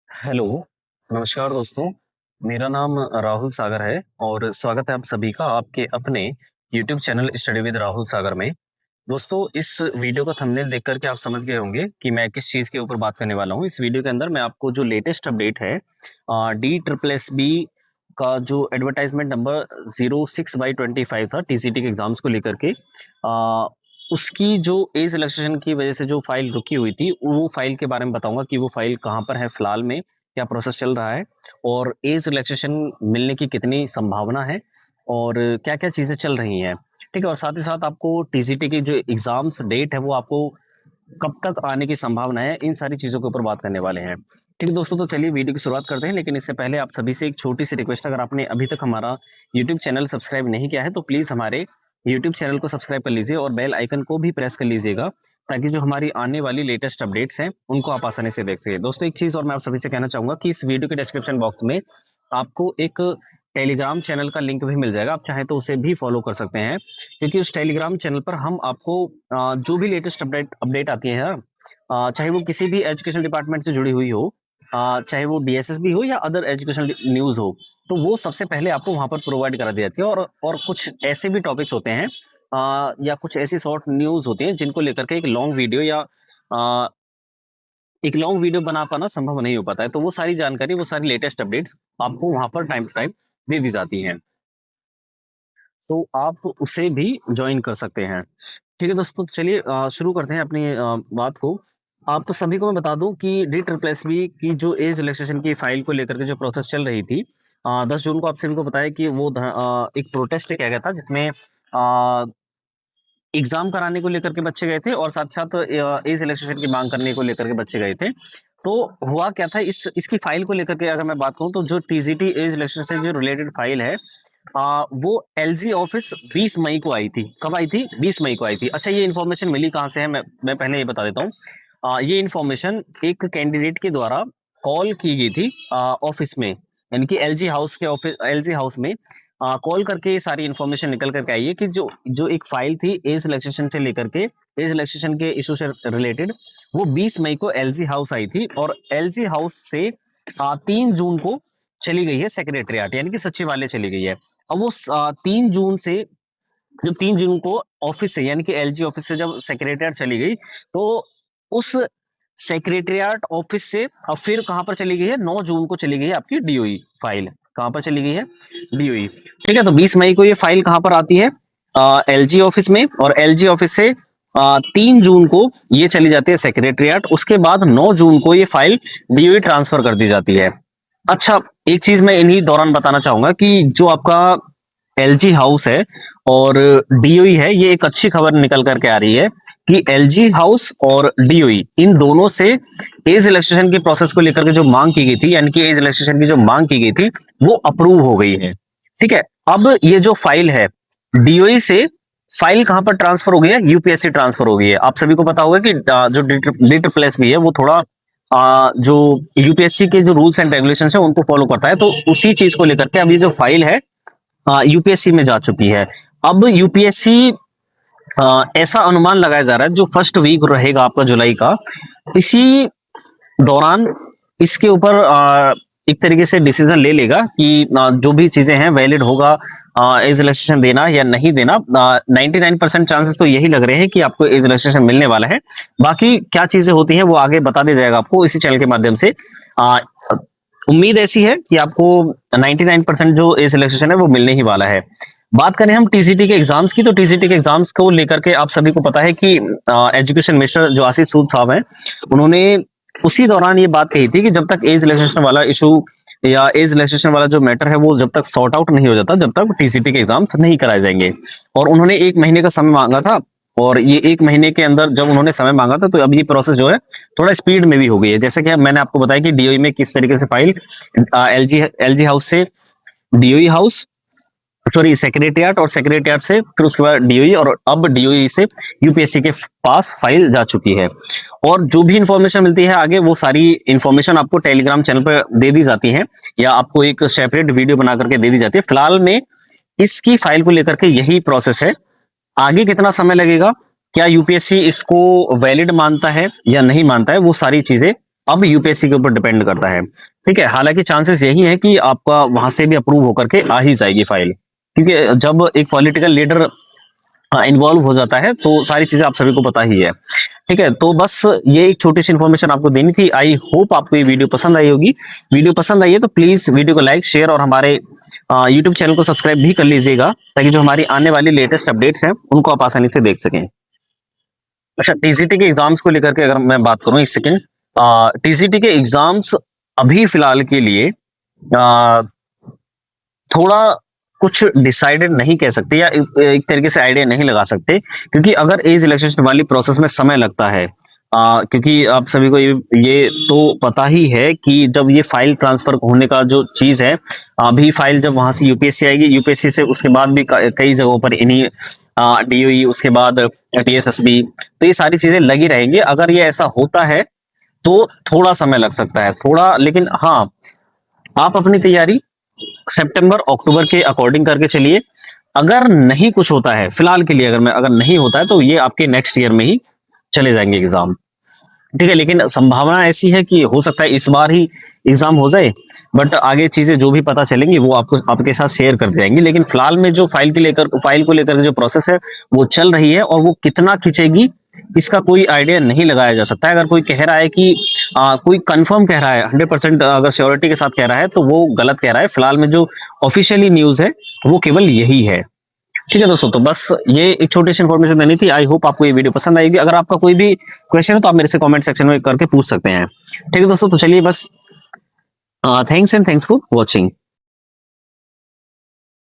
Hello, नमस्कार दोस्तों। मेरा नाम राहुल सागर है और स्वागत है आप सभी का आपके अपने YouTube channel study with Rahul Sagar में। दोस्तों, इस वीडियो का थंबनेल देख कर के आप समझ गए होंगे कि मैं किस चीज़ के ऊपर बात करने वाला हूँ। इस वीडियो के अंदर मैं आपको जो लेटेस्ट अपडेट है डी ट्रिपल एस बी का जो एडवर्टाइजमेंट नंबर 06/25 था टीसीटी के एग्जाम्स को लेकर के, उसकी जो एज रिलैक्सेशन की वजह से जो फाइल रुकी हुई थी, वो फाइल के बारे में बताऊंगा कि वो फाइल कहाँ पर है फिलहाल में, क्या प्रोसेस चल रहा है और एज रिलैक्सेशन मिलने की कितनी संभावना है और क्या-क्या चीज़ें चल रही हैं। ठीक है, और साथ ही साथ आपको टीसीटी की जो एग्ज़ाम्स डेट है वो आपको कब तक आने की संभावना है, इन सारी चीज़ों के ऊपर बात करने वाले हैं। ठीक है दोस्तों, तो चलिए वीडियो की शुरुआत करते हैं, लेकिन इससे पहले आप सभी से एक छोटी-सी रिक्वेस्ट, अगर आपने अभी तक हमारा यूट्यूब चैनल सब्सक्राइब नहीं किया है, तो प्लीज़ हमारे यूट्यूब चैनल को सब्सक्राइब कर लीजिए और बेल आइकन को भी प्रेस कर लीजिएगा, ताकि जो हमारी आने वाली लेटेस्ट अपडेट्स हैं, उनको आप आसानी से देख सकें। दोस्तों, एक चीज़ और मैं आप सभी से कहना चाहूँगा कि इस वीडियो के डिस्क्रिप्शन बॉक्स में आपको एक टेलीग्राम चैनल का लिंक भी मिल जाएगा। आप चाहें तो उसे भी फॉलो कर सकते हैं, क्योंकि उस टेलीग्राम चैनल पर हम आपको जो भी लेटेस्ट अपडेट अपडेट आती है, चाहे वो किसी भी एजुकेशन डिपार्टमेंट से जुड़ी हुई हो, चाहे वो डीएसएसबी हो या अदर एजुकेशनल न्यूज़ हो, तो वो सबसे पहले आपको वहाँ पर प्रोवाइड करा दी जाती है। और कुछ ऐसे भी टॉपिक्स होते हैं, या कुछ ऐसी शॉर्ट न्यूज़ होती हैं जिनको लेकर के अ, एक लॉन्ग वीडियो बना पाना संभव नहीं हो पाता है। तो वो सारी जानकारी, वो सारी लेटेस्ट अपडेट्स आपको वहाँ पर टाइम टू टाइम दे दी जाती हैं। तो आप उसे भी जॉइन कर सकते हैं। ठीक है दोस्तों, चलिए शुरू करते हैं अपनी बात को। आपको सभी को मैं बता दूं कि डी ट्रिपल एस बी की जो एज रिलैक्सेशन की फाइल को लेकर के जो प्रोसेस चल रही थी, 10 जून को आप सभी को बताया कि वो एक प्रोटेस्ट किया गया था, जिसमें एग्जाम कराने को लेकर के बच्चे गए थे और साथ साथ एज रिलैक्सेशन की मांग करने को लेकर के बच्चे गए थे। तो हुआ क्या था, इसकी फाइल को लेकर के अगर मैं बात करूं, तो जो टीजीटी एज रिलैक्सेशन से जो रिलेटेड फाइल है, वो एलजी ऑफिस 20 मई को आई थी। कब आई थी? 20 मई को आई थी। अच्छा, ये इन्फॉर्मेशन मिली कहाँ से है, मैं पहले ये बता देता हूँ। ये इन्फॉर्मेशन एक कैंडिडेट के द्वारा कॉल की गई थी ऑफिस में, यानी कि एलजी हाउस में कॉल करके ये सारी इन्फॉर्मेशन निकल करके आई है कि जो जो एक फाइल थी एज रिलैक्सेशन से लेकर के, एज रिलैक्सेशन के इशू से रिलेटेड, वो 20 मई को एलजी हाउस आई थी और एलजी हाउस से 3 जून को चली गई है सेक्रेटरिएट, यानी कि सचिवालय चली गई है। अब वो 3 जून से, जब 3 जून को ऑफिस से, यानी कि एलजी ऑफिस से जब सेक्रेटरिएट चली गई, तो उस सेक्रेटरिएट ऑफिस से अब फिर कहां पर चली गई है? 9 जून को चली गई है आपकी डीओई फाइल। कहां पर चली गई है? डीओई। ठीक है, तो 20 मई को ये फाइल कहां पर आती है? एलजी ऑफिस में, और एलजी ऑफिस से 3 जून को ये चली जाती है सेक्रेटरिएट। उसके बाद 9 जून को ये फाइल डीओई ट्रांसफर कर दी जाती है। अच्छा, एक चीज मैं इन्हीं दौरान बताना चाहूंगा कि जो आपका एलजी हाउस है और डीओई है, ये एक अच्छी खबर निकल करके आ रही है कि एलजी हाउस और डीओई, इन दोनों से एज रिलैक्सेशन की प्रोसेस को लेकर के जो मांग की गई थी, यानी कि एज रिलैक्सेशन की जो मांग की गई थी, वो अप्रूव हो गई है। ठीक है, अब ये जो फाइल है डीओई से, फाइल कहां पर ट्रांसफर हो गई है? यूपीएससी ट्रांसफर हो गई है। आप सभी को पता होगा कि जो डी ट्रिपल एस भी है, वो थोड़ा जो यूपीएससी के जो रूल्स एंड रेगुलेशन है उनको फॉलो करता है। तो उसी चीज को लेकर के अब ये जो फाइल है यूपीएससी में जा चुकी है। अब यूपीएससी, ऐसा अनुमान लगाया जा रहा है, जो फर्स्ट वीक रहेगा आपका जुलाई का, इसी दौरान इसके ऊपर एक तरीके से डिसीजन ले लेगा कि जो भी चीजें हैं वैलिड होगा, एज रिलैक्सेशन देना या नहीं देना। 99% चांसेस तो यही लग रहे हैं कि आपको एज रिलैक्सेशन मिलने वाला है। बाकी क्या चीजें होती हैं वो आगे बता दिया जाएगा आपको इसी चैनल के माध्यम से। आ, उम्मीद ऐसी है कि आपको 99% जो एज रिलैक्सेशन है वो मिलने ही वाला है। बात करें हम टीसीटी के एग्जाम्स की, तो टीसीटी के एग्जाम्स को लेकर के आप सभी को पता है कि एजुकेशन मिनिस्टर जो आशीष सूद साहब हैं, उन्होंने उसी दौरान ये बात कही थी कि जब तक एज रिलैक्सेशन वाला इशू या एज रिलैक्सेशन वाला जो मैटर है वो जब तक सॉर्ट आउट नहीं हो जाता, जब तक टीसीटी के एग्जाम्स नहीं कराए जाएंगे। और उन्होंने 1 महीने का समय मांगा था, और ये 1 महीने के अंदर जब उन्होंने समय मांगा था, तो अब ये प्रोसेस जो है थोड़ा स्पीड में भी हो गई है। जैसे कि मैंने आपको बताया कि डीओई में किस तरीके से फाइल एलजी एलजी हाउस से डीओई हाउस, सॉरी सेक्रेटरिएट, और सेक्रेटरिएट से फिर उसके बाद डीओई, और अब डीओई से यूपीएससी के पास फाइल जा चुकी है। और जो भी इंफॉर्मेशन मिलती है आगे, वो सारी इंफॉर्मेशन आपको टेलीग्राम चैनल पर दे दी जाती है, या आपको एक सेपरेट वीडियो बना करके दे दी जाती है। फिलहाल में इसकी फाइल को लेकर के यही प्रोसेस है। आगे कितना समय लगेगा, क्या यूपीएससी इसको वैलिड मानता है या नहीं मानता है, वो सारी चीजें अब यूपीएससी के ऊपर डिपेंड करता है, ठीक है। हालांकि चांसेस यही है कि आपका वहां से भी अप्रूव होकर के आ ही जाएगी फाइल, क्योंकि जब एक पॉलिटिकल लीडर इन्वॉल्व हो जाता है तो सारी चीजें आप सभी को पता ही है, ठीक है। तो बस ये एक छोटी सी इन्फॉर्मेशन आपको देनी थी। आई होप आपको ये वीडियो पसंद आई होगी। वीडियो पसंद आई है तो प्लीज वीडियो को लाइक, शेयर और हमारे यूट्यूब चैनल को सब्सक्राइब भी कर लीजिएगा, ताकि जो हमारी आने वाली लेटेस्ट अपडेट्स हैं उनको आप आसानी से देख सकें। अच्छा, टीजीटी के एग्जाम्स को लेकर के अगर मैं बात करूं, एक सेकेंड, टीजीटी के एग्जाम्स अभी फिलहाल के लिए थोड़ा कुछ डिसाइडेड नहीं कह सकते, या एक तरीके से आइडिया नहीं लगा सकते, क्योंकि अगर एज रिलैक्सेशन वाली प्रोसेस में समय लगता है, क्योंकि आप सभी को ये तो पता ही है कि जब ये फाइल ट्रांसफर होने का जो चीज है, अभी फाइल जब वहां से यूपीएससी आएगी, यूपीएससी से उसके बाद भी कई जगहों पर इन्हीं डीओई, उसके बाद टीएसएसबी, तो ये सारी चीजें लगी रहेंगी। अगर ये ऐसा होता है तो थोड़ा समय लग सकता है, थोड़ा, लेकिन हाँ, आप अपनी तैयारी सितंबर अक्टूबर के अकॉर्डिंग करके चलिए। अगर नहीं कुछ होता है फिलहाल के लिए, अगर नहीं होता है तो ये आपके नेक्स्ट ईयर में ही चले जाएंगे एग्जाम, ठीक है। लेकिन संभावना ऐसी है कि हो सकता है इस बार ही एग्जाम हो जाए, बट आगे चीजें जो भी पता चलेंगी वो आपको आपके साथ शेयर कर जाएंगे। लेकिन फिलहाल में जो फाइल को लेकर जो प्रोसेस है वो चल रही है, और वो कितना खींचेगी इसका कोई आइडिया नहीं लगाया जा सकता है। अगर कोई कह रहा है कि कोई कंफर्म कह रहा है 100%, अगर श्योरिटी के साथ कह रहा है तो वो गलत कह रहा है। फिलहाल में जो ऑफिशियली न्यूज है वो केवल यही है, ठीक है दोस्तों। तो बस ये एक छोटी सी इन्फॉर्मेशन देनी थी। आई होप आपको ये वीडियो पसंद आएगी। अगर आपका कोई भी क्वेश्चन है तो आप मेरे से कमेंट सेक्शन में करके पूछ सकते हैं, ठीक है दोस्तों। तो चलिए बस, thanks and thanks for watching.